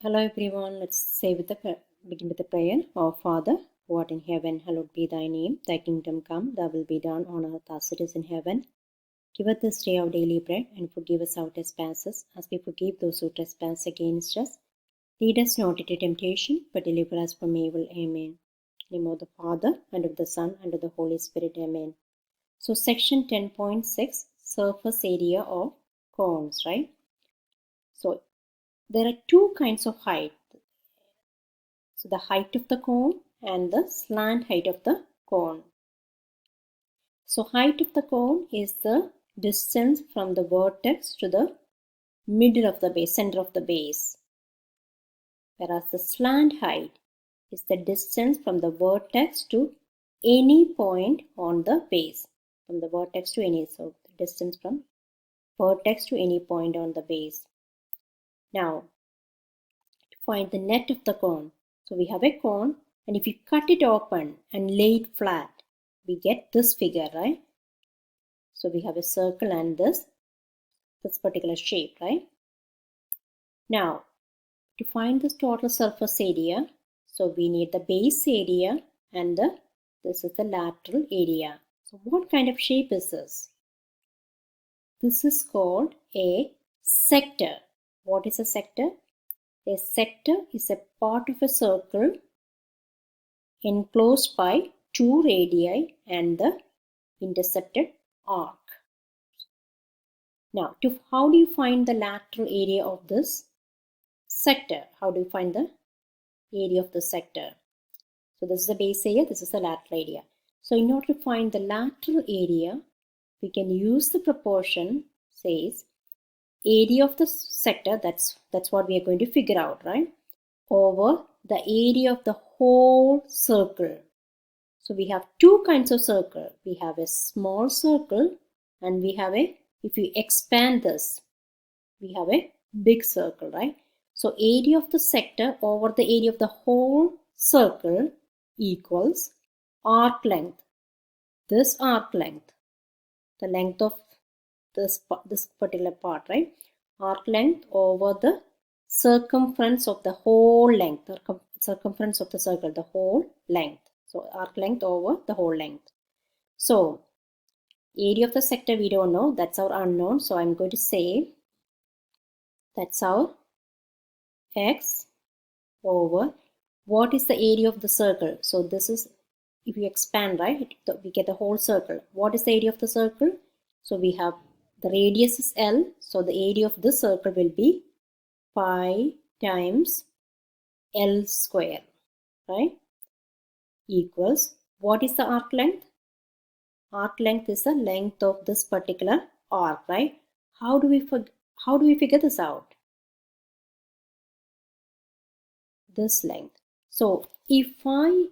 Hello everyone, let's say begin with the prayer. Our Father, who art in heaven, hallowed be thy name. Thy kingdom come, thy will be done on earth as it is in heaven. Give us this day our daily bread, and forgive us our trespasses, as we forgive those who trespass against us. Lead us not into temptation, but deliver us from evil. Amen. In the name of the Father, and of the Son, and of the Holy Spirit. Amen. So section 10.6, surface area of cones, right? So there are two kinds of height. So the height of the cone and the slant height of the cone. So height of the cone is the distance from the vertex to the middle of the base, center of the base. Whereas the slant height is the distance from the vertex to any point on the base. From the vertex to any, so the distance from vertex to any point on the base. Now, to find the net of the cone. So we have a cone, and if you cut it open and lay it flat, we get this figure, right? So we have a circle and this particular shape, right? Now, to find this total surface area, so we need the base area and this is the lateral area. So what kind of shape is this? This is called a sector. What is a sector? A sector is a part of a circle enclosed by two radii and the intercepted arc. Now, how do you find the lateral area of this sector? How do you find the area of the sector? So this is the base area, this is the lateral area. So in order to find the lateral area, we can use the proportion, says area of the sector, that's what we are going to figure out, right? Over the area of the whole circle. So we have two kinds of circle. We have a small circle and we have if you expand this, we have a big circle, right? So area of the sector over the area of the whole circle equals arc length. This arc length, the length of this particular part, right? Arc length over the circumference of the whole length, or circumference of the circle, the whole length. So arc length over the whole length. So area of the sector we don't know, that's our unknown. So I'm going to say that's our x over what is the area of the circle. So this is, if you expand, right, we get the whole circle. What is the area of the circle? So we have the radius is L. So the area of this circle will be pi times L square, right? Equals, what is the arc length? Arc length is the length of this particular arc, right? How do we figure this out? This length. So if I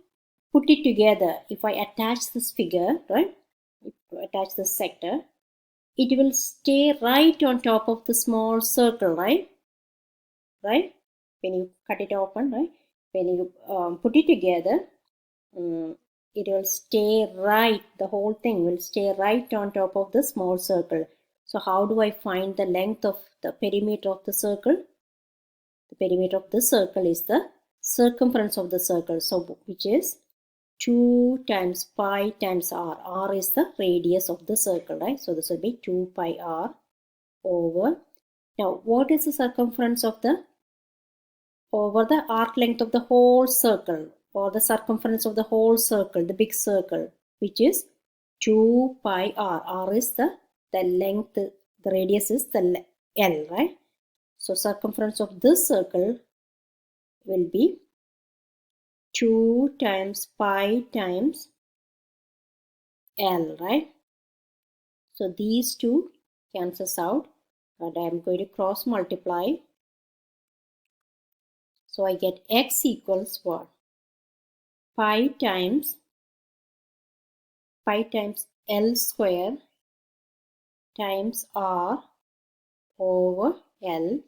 put it together, if I attach this figure, right? If I attach this sector, it will stay right on top of the small circle, right? Right? When you cut it open, right? When you put it together, it will stay right, the whole thing will stay right on top of the small circle. So how do I find the length of the perimeter of the circle? The perimeter of the circle is the circumference of the circle, so which is 2 times pi times r. R is the radius of the circle, right? So this will be 2 pi r over. Now, what is the circumference of the over the arc length of the whole circle, or the circumference of the whole circle, the big circle, which is 2 pi r. R is the length, the radius is the L, right? So circumference of this circle will be 2 times pi times L, right? So these two cancels out, and I am going to cross multiply. So I get x equals what? Pi times L square times r over L,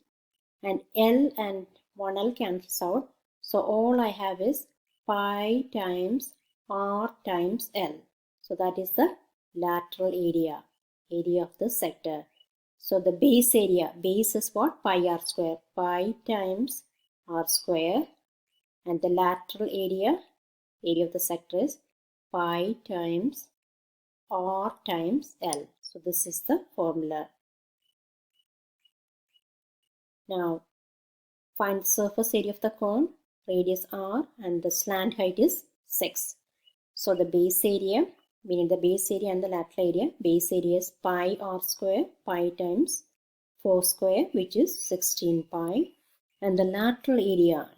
and L and 1L cancels out. So all I have is pi times r times L. So that is the lateral area of the sector. So the base area, base is what? Pi r square. Pi times r square, and the lateral area of the sector is pi times r times L. So this is the formula. Now find the surface area of the cone, radius r, and the slant height is 6. So the base area, meaning the base area and the lateral area, base area is pi r square, pi times 4 square, which is 16 pi. And the lateral area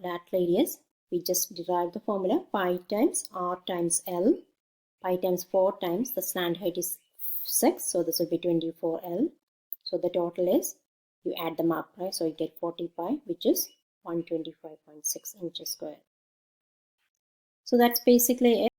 is, we just derived the formula, pi times r times L. Pi times 4 times the slant height is 6, so this will be 24L. So the total is, you add them up, right? So you get 40 pi, which is 125.6 inches square. So that's basically it.